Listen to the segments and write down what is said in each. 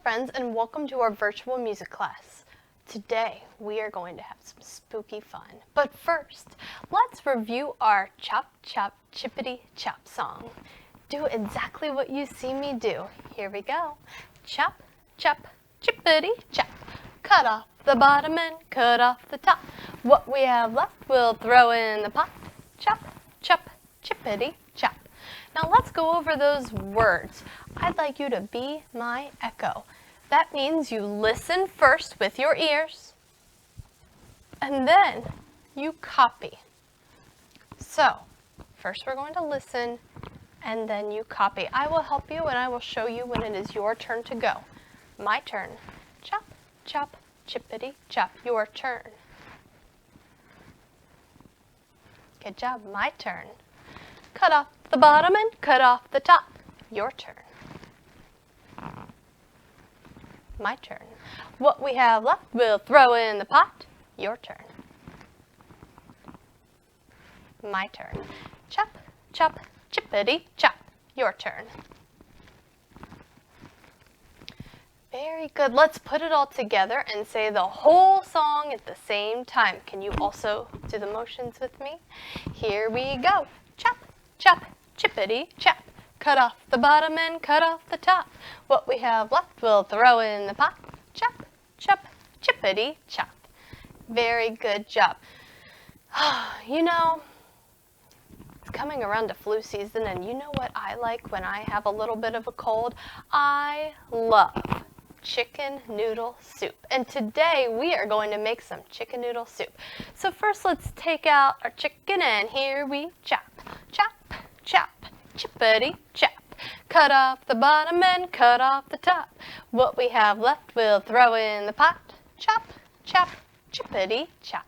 friends, and welcome to our virtual music class. Today we are going to have some spooky fun. But first, let's review our Chop Chop Chippity Chop song. Do exactly what you see me do. Here we go. Chop Chop Chippity Chop. Cut off the bottom and cut off the top. What we have left we'll throw in the pot. Chop Chop Chippity Chop. Now let's go over those words. I'd like you to be my echo. That means you listen first with your ears, and then you copy. So, first we're going to listen, and then you copy. I will help you, and I will show you when it is your turn to go. My turn. Chop, chop, chippity, chop. Your turn. Good job. My turn. Cut off the bottom and cut off the top. Your turn. My turn. What we have left we'll throw in the pot. Your turn. My turn. Chop, chop, chippity, chop. Your turn. Very good. Let's put it all together and say the whole song at the same time. Can you also do the motions with me? Here we go. Chop, chop, chippity, chop. Cut off the bottom and cut off the top. What we have left we'll throw in the pot. Chop, chop, chippity, chop. Very good job. You know, it's coming around to flu season, and you know what I like when I have a little bit of a cold? I love chicken noodle soup. And today we are going to make some chicken noodle soup. So first let's take out our chicken, and here we chop, chop, chop. Chippity chop. Cut off the bottom and cut off the top. What we have left we'll throw in the pot. Chop, chop, chippity chop.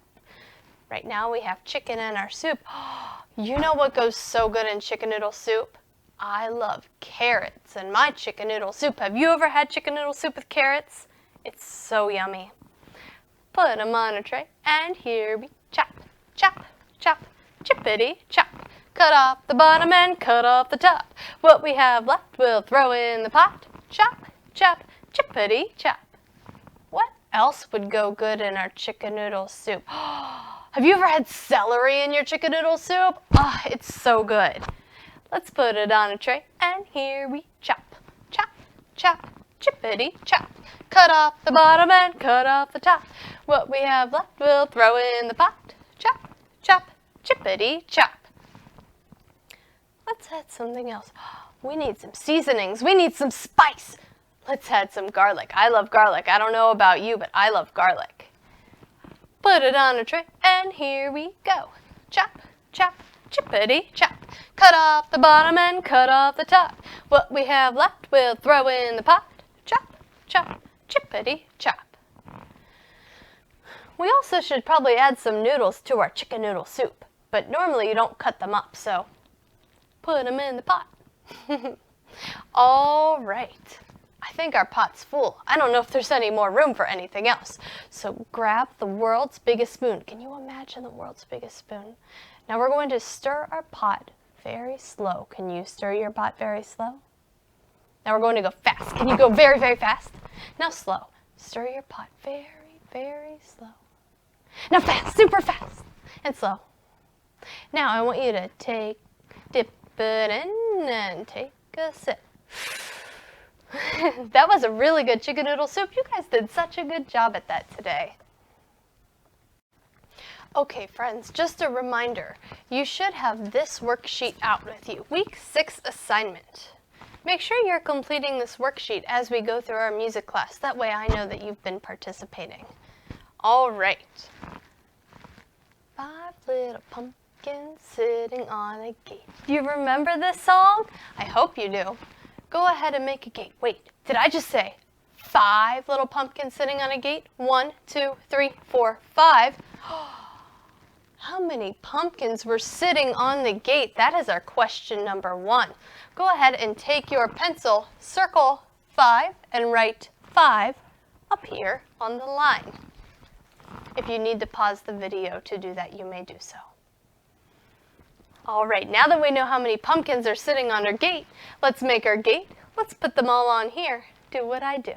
Right now we have chicken in our soup. You know what goes so good in chicken noodle soup? I love carrots in my chicken noodle soup. Have you ever had chicken noodle soup with carrots? It's so yummy. Put them on a tray, and here we chop, chop, chop, chippity chop. Cut off the bottom and cut off the top. What we have left we'll throw in the pot. Chop, chop, chippity chop. What else would go good in our chicken noodle soup? Have you ever had celery in your chicken noodle soup? Oh, it's so good. Let's put it on a tray, and here we chop, chop, chop, chippity chop. Cut off the bottom and cut off the top. What we have left we'll throw in the pot. Chop, chop, chippity chop. Let's add something else. We need some seasonings. We need some spice. Let's add some garlic. I love garlic. I don't know about you, but I love garlic. Put it on a tray, and here we go. Chop, chop, chippity chop. Cut off the bottom and cut off the top. What we have left we'll throw in the pot. Chop, chop, chippity chop. We also should probably add some noodles to our chicken noodle soup, but normally you don't cut them up, so put them in the pot. All right. I think our pot's full. I don't know if there's any more room for anything else. So grab the world's biggest spoon. Can you imagine the world's biggest spoon? Now we're going to stir our pot very slow. Can you stir your pot very slow? Now we're going to go fast. Can you go very, very fast? Now slow. Stir your pot very, very slow. Now fast, super fast, and slow. Now I want you to dip it in and take a sip. That was a really good chicken noodle soup. You guys did such a good job at that today. Okay, friends, just a reminder. You should have this worksheet out with you. Week 6 assignment. Make sure you're completing this worksheet as we go through our music class. That way I know that you've been participating. All right. 5 little pumpkins sitting on a gate. Do you remember this song? I hope you do. Go ahead and make a gate. Wait, did I just say 5 little pumpkins sitting on a gate? 1, 2, 3, 4, 5. How many pumpkins were sitting on the gate? That is our question number 1. Go ahead and take your pencil, circle 5, and write 5 up here on the line. If you need to pause the video to do that, you may do so. All right, now that we know how many pumpkins are sitting on our gate, let's make our gate. Let's put them all on here. Do what I do.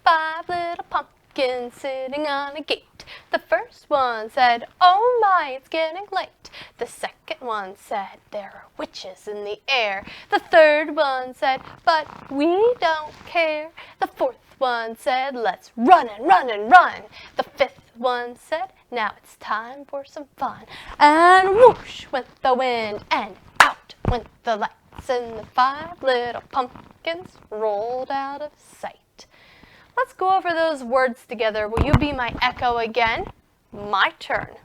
5 little pumpkins sitting on a gate. The first one said, "Oh my, it's getting late." The second one said, "There are witches in the air." The third one said, "But we don't care." The fourth one said, "Let's run and run and run." The fifth one said, "Now it's time for some fun." And whoosh went the wind, and out went the lights, and the 5 little pumpkins rolled out of sight. Let's go over those words together. Will you be my echo again? My turn.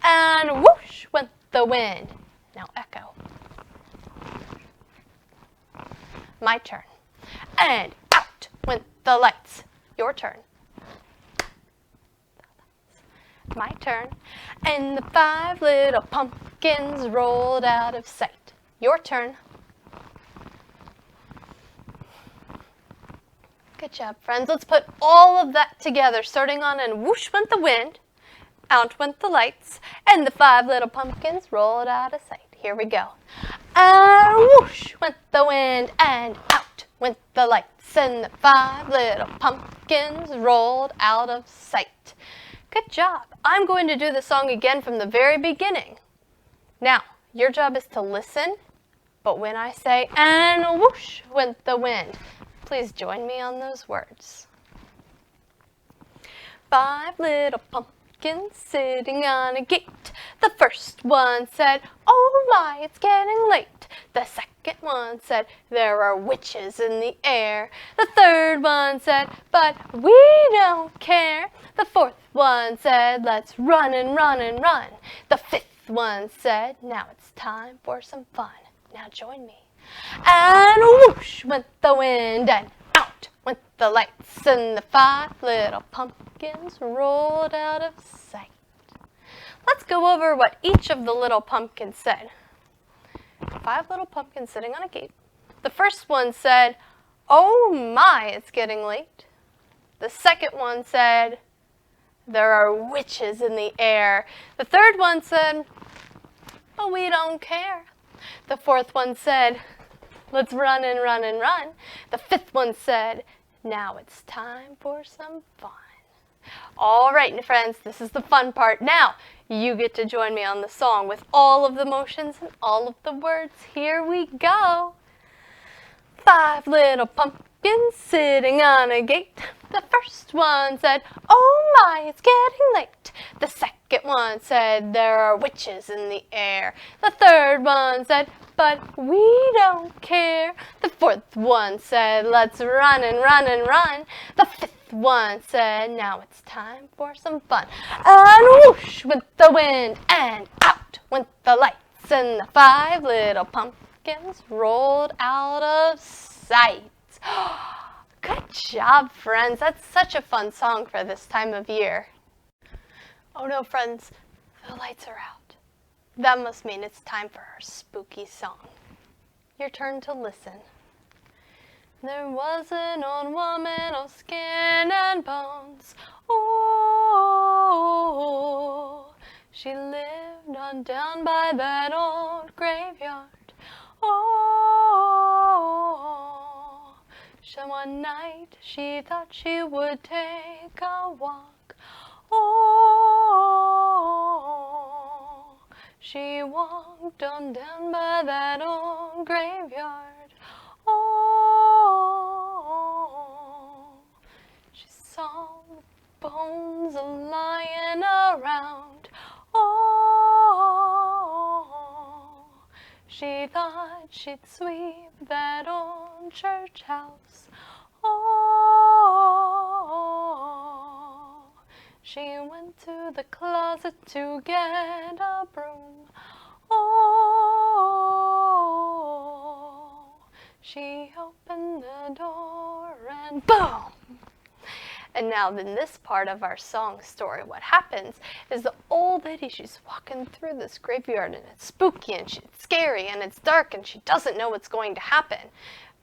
And whoosh went the wind. Now echo. My turn. And out went the lights. Your turn. My turn. And the 5 little pumpkins rolled out of sight. Your turn. Good job, friends. Let's put all of that together, starting on and whoosh went the wind, out went the lights, and the 5 little pumpkins rolled out of sight. Here we go. And whoosh went the wind, and out went the lights, and the 5 little pumpkins rolled out of sight. Good job. I'm going to do the song again from the very beginning. Now, your job is to listen, but when I say, and whoosh went the wind, please join me on those words. 5 little pumpkins sitting on a gate. The first one said, "Oh my, it's getting late." The second one said, "There are witches in the air." The third one said, "But we don't care." The fourth one said, "Let's run and run and run." The fifth one said, "Now it's time for some fun." Now join me. And whoosh went the wind, and out went the lights, and the 5 little pumpkins rolled out of sight. Let's go over what each of the little pumpkins said. 5 little pumpkins sitting on a gate. The first one said, "Oh my, it's getting late." The second one said, "There are witches in the air." The third one said, "But we don't care." The fourth one said, "Let's run and run and run." The fifth one said, "Now it's time for some fun." All right, friends, this is the fun part. Now, you get to join me on the song with all of the motions and all of the words. Here we go. 5 little pumpkins sitting on a gate. The first one said, "Oh my, it's getting late." The second one said, "There are witches in the air." The third one said, "But we don't care." The fourth one said, "Let's run and run and run." The fifth one said, "Now it's time for some fun." And whoosh went the wind, and out went the lights, and the 5 little pumpkins rolled out of sight. Good job, friends. That's such a fun song for this time of year. Oh no, friends, the lights are out. That must mean it's time for our spooky song. Your turn to listen. There was an old woman of skin and bones. Oh, she lived on down by that old graveyard. Oh, so one night she thought she would take a walk. Oh, she walked on down by that old graveyard. Oh, she saw the bones lying around. Oh, she thought she'd sweep that old church house. Oh, she went to the closet to get a broom. Oh, she opened the door and boom! And now in this part of our song story, what happens is the old lady, she's walking through this graveyard and it's spooky and it's scary and it's dark and she doesn't know what's going to happen.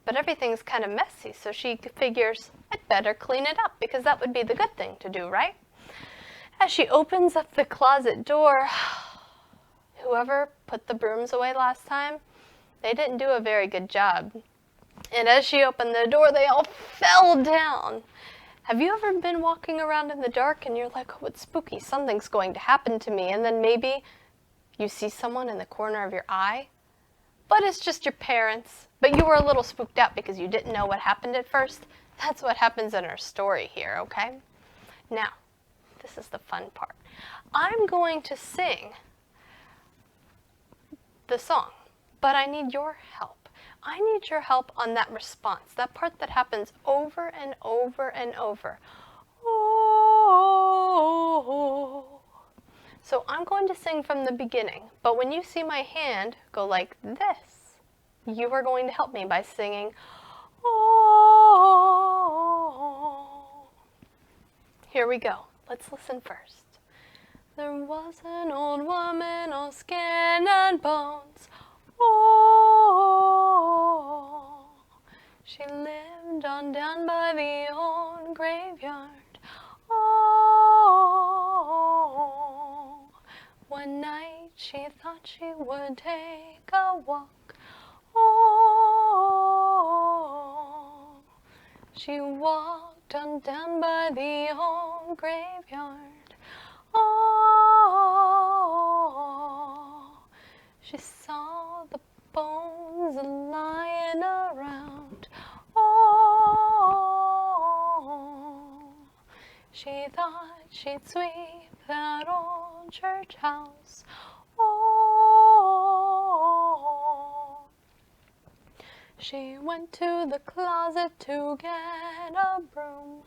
But everything's kind of messy, so she figures, I'd better clean it up because that would be the good thing to do, right? As she opens up the closet door, whoever put the brooms away last time, they didn't do a very good job. And as she opened the door, they all fell down. Have you ever been walking around in the dark and you're like, oh, it's spooky, something's going to happen to me, and then maybe you see someone in the corner of your eye, but it's just your parents, but you were a little spooked out because you didn't know what happened at first? That's what happens in our story here, okay? Now, this is the fun part. I'm going to sing the song, but I need your help. I need your help on that response, that part that happens over and over and over. Oh. So I'm going to sing from the beginning, but when you see my hand go like this, you are going to help me by singing, oh. Here we go. Let's listen first. There was an old woman, all skin and bones. Oh, she lived on down by the old graveyard. Oh, one night she thought she would take a walk. Oh, she walked on down by the old graveyard. Oh, she saw the bones lying around. Oh, she thought she'd sweep that old church house. Oh, she went to the closet to get a broom.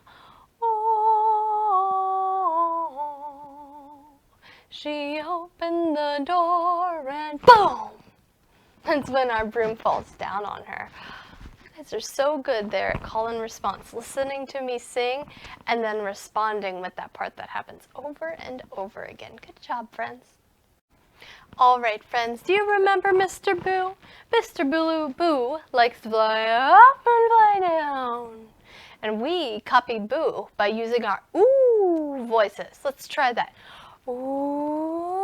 Oh, she opened the door and boom! That's when our broom falls down on her. You guys are so good there at call and response, listening to me sing and then responding with that part that happens over and over again. Good job, friends. All right, friends, do you remember Mr. Boo? Mr. Boo likes to fly up and fly down. And we copy Boo by using our ooh voices. Let's try that. Ooh.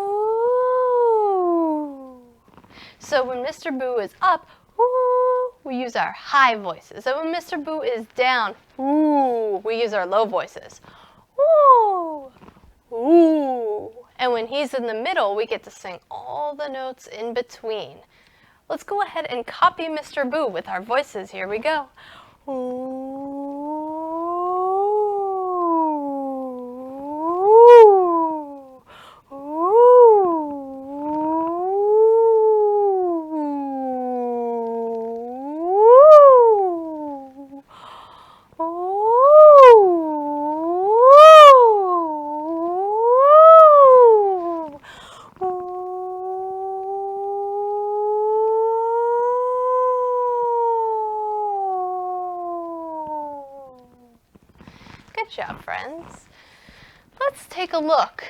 So when Mr. Boo is up, ooh, we use our high voices. And when Mr. Boo is down, ooh, we use our low voices. Ooh, ooh. And when he's in the middle, we get to sing all the notes in between. Let's go ahead and copy Mr. Boo with our voices. Here we go. Ooh. Good job, friends. Let's take a look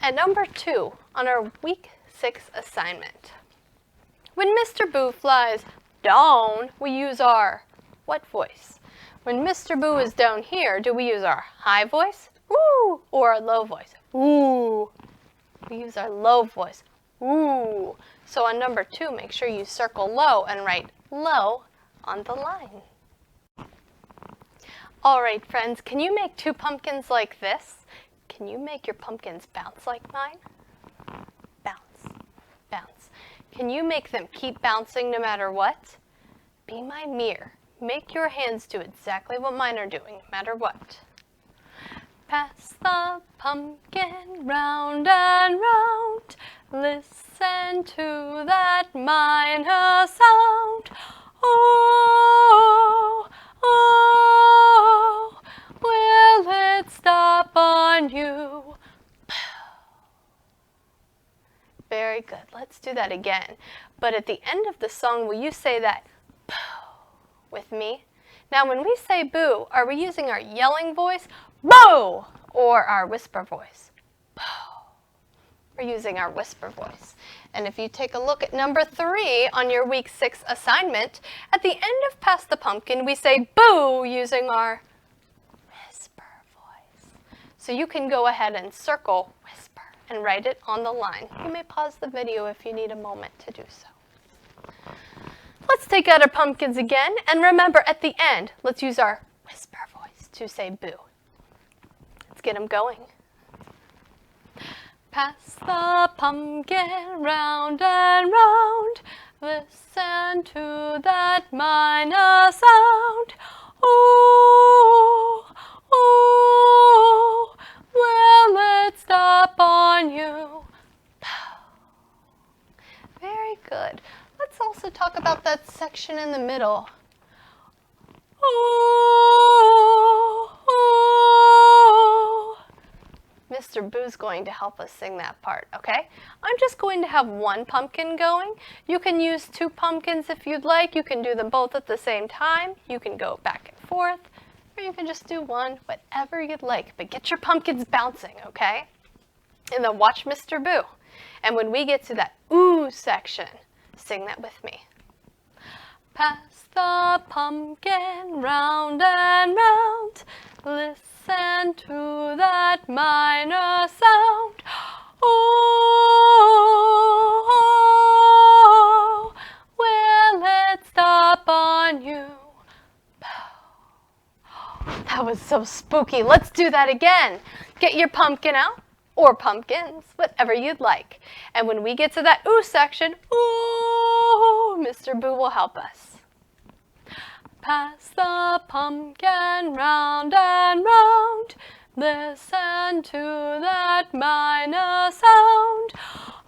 at number 2 on our week 6 assignment. When Mr. Boo flies down, we use our what voice? When Mr. Boo is down here, do we use our high voice? Ooh, or our low voice? Ooh. We use our low voice. Ooh. So on number 2, make sure you circle low and write low on the line. All right, friends, can you make 2 pumpkins like this? Can you make your pumpkins bounce like mine? Bounce, bounce. Can you make them keep bouncing no matter what? Be my mirror. Make your hands do exactly what mine are doing, no matter what. Pass the pumpkin round and round. Listen to that minor sound. Oh, oh, will it stop on you? Very good. Let's do that again. But at the end of the song, will you say that with me? Now, when we say boo, are we using our yelling voice, boo, or our whisper voice? Boo. We're using our whisper voice. And if you take a look at number 3 on your week 6 assignment, at the end of Pass the Pumpkin, we say boo using our whisper voice. So you can go ahead and circle whisper and write it on the line. You may pause the video if you need a moment to do so. Let's take out our pumpkins again, and remember at the end, let's use our whisper voice to say boo. Let's get them going. Pass the pumpkin round and round, listen to that minor sound. Ooh, ooh, will it stop on you? Very good. Let's also talk about that section in the middle. Ooh, ooh. Mr. Boo's going to help us sing that part, okay? I'm just going to have one pumpkin going. You can use 2 pumpkins if you'd like. You can do them both at the same time. You can go back and forth, or you can just do one, whatever you'd like. But get your pumpkins bouncing, okay? And then watch Mr. Boo. And when we get to that ooh section, sing that with me. Pass the pumpkin round and round, listen to that minor sound. Oh, will it stop on you? That was so spooky. Let's do that again. Get your pumpkin out, or pumpkins, whatever you'd like. And when we get to that ooh section, ooh, Mr. Boo will help us. Pass the pumpkin round and round, listen to that minor sound.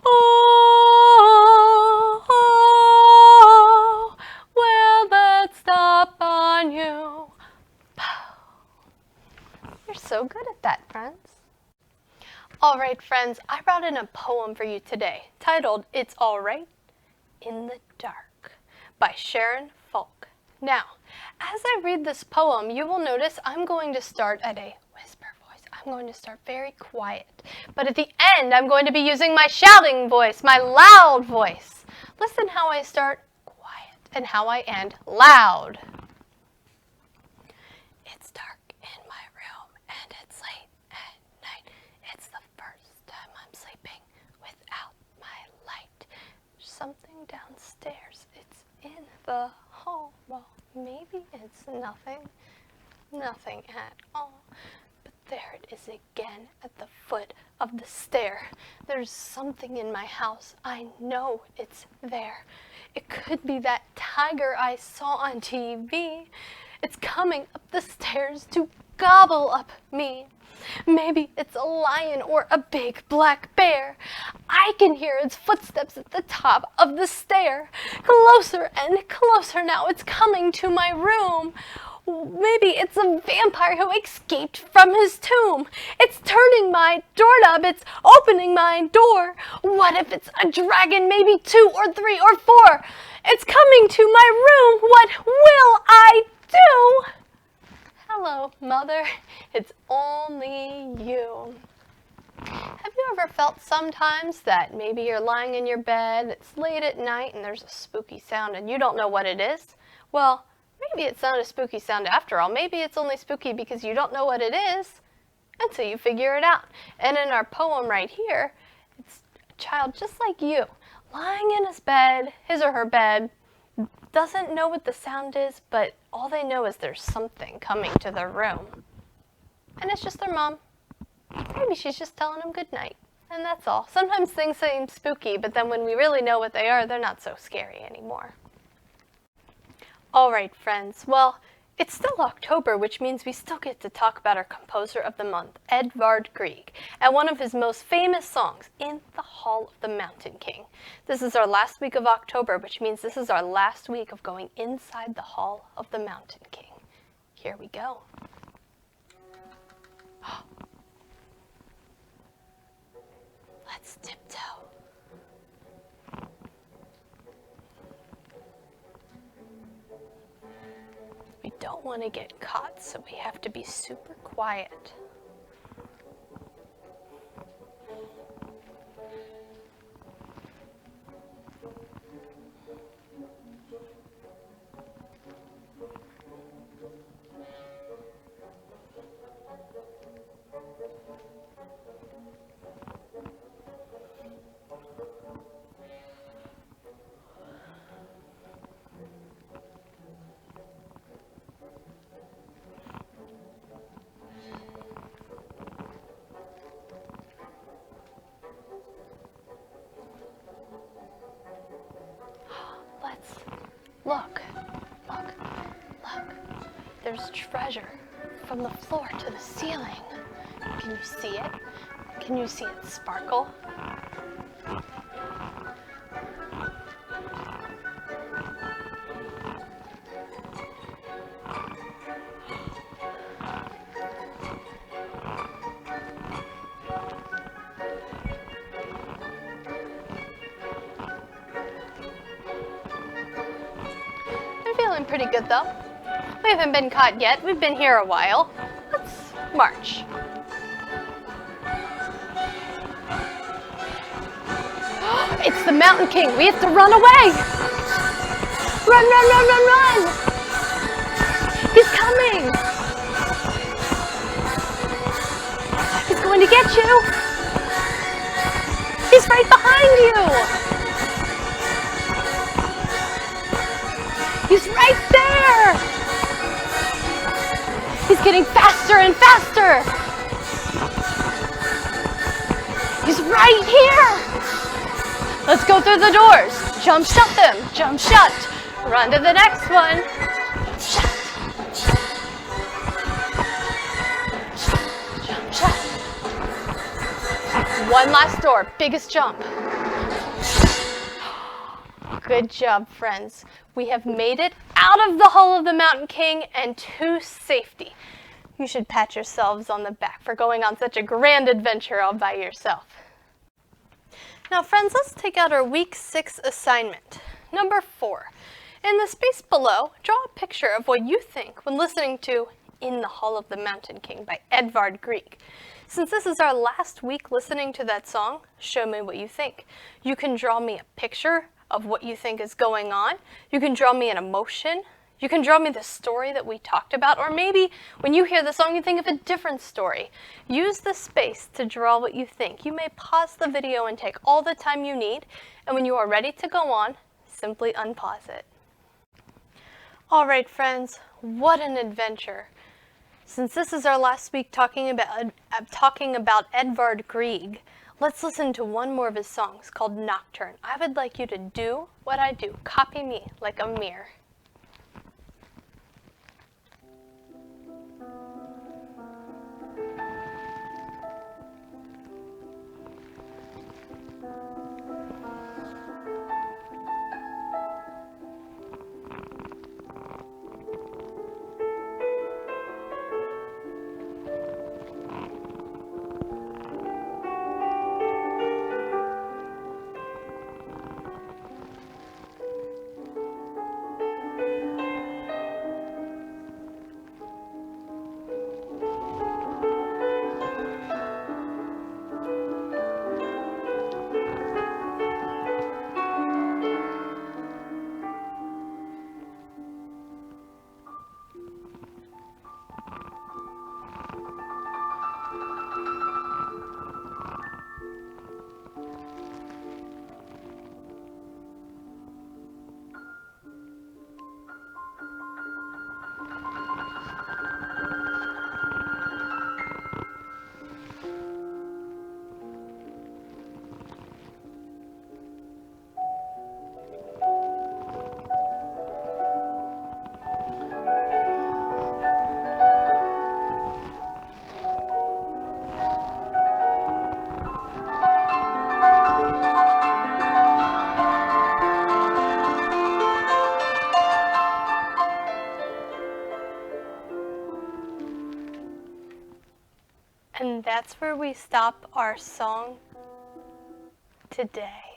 Oh, will it stop on you? You're so good at that, friends. All right, friends, I brought in a poem for you today titled It's All Right in the Dark by Sharon Falk. Now, as I read this poem, you will notice I'm going to start at a whisper voice. I'm going to start very quiet. But at the end, I'm going to be using my shouting voice, my loud voice. Listen how I start quiet and how I end loud. It's dark in my room and it's late at night. It's the first time I'm sleeping without my light. There's something downstairs. It's in the hall. Well, maybe it's nothing at all. But there it is again at the foot of the stair. There's something in my house. I know it's there. It could be that tiger I saw on TV. It's coming up the stairs to gobble up me. Maybe it's a lion or a big black bear. I can hear its footsteps at the top of the stair. Closer and closer now, it's coming to my room. Maybe it's a vampire who escaped from his tomb. It's turning my doorknob, it's opening my door. What if it's a dragon, maybe 2 or 3 or 4? It's coming to my room. What will I do? Hello, Mother. It's only you. Have you ever felt sometimes that maybe you're lying in your bed, it's late at night, and there's a spooky sound and you don't know what it is? Well, maybe it's not a spooky sound after all. Maybe it's only spooky because you don't know what it is until you figure it out. And in our poem right here, it's a child just like you, lying in his bed, his or her bed, doesn't know what the sound is, but all they know is there's something coming to their room. And it's just their mom. Maybe she's just telling them good night, and that's all. Sometimes things seem spooky, but then when we really know what they are, they're not so scary anymore. All right, friends. Well, it's still October, which means we still get to talk about our composer of the month, Edvard Grieg, and one of his most famous songs, In the Hall of the Mountain King. This is our last week of October, which means this is our last week of going inside the Hall of the Mountain King. Here we go. Let's tiptoe. We don't want to get caught, so we have to be super quiet. Look, look, look. There's treasure from the floor to the ceiling. Can you see it? Can you see it sparkle? I'm feeling pretty good though. We haven't been caught yet. We've been here a while. Let's march. It's the Mountain King. We have to run away. Run, run, run, run, run. He's coming. He's going to get you. He's right behind you. He's right there. He's getting faster and faster. He's right here. Let's go through the doors. Jump shut them. Jump shut. Run to the next one. Shut. Jump shut. One last door. Biggest jump. Good job, friends. We have made it out of the Hall of the Mountain King and to safety. You should pat yourselves on the back for going on such a grand adventure all by yourself. Now, friends, let's take out our week 6 assignment. Number 4. In the space below, draw a picture of what you think when listening to In the Hall of the Mountain King by Edvard Grieg. Since this is our last week listening to that song, show me what you think. You can draw me a picture of what you think is going on. You can draw me an emotion. You can draw me the story that we talked about, or maybe when you hear the song, you think of a different story. Use the space to draw what you think. You may pause the video and take all the time you need, and when you are ready to go on, simply unpause it. All right, friends, what an adventure. Since this is our last week talking about Edvard Grieg, let's listen to one more of his songs called Nocturne. I would like you to do what I do. Copy me like a mirror. And that's where we stop our song today.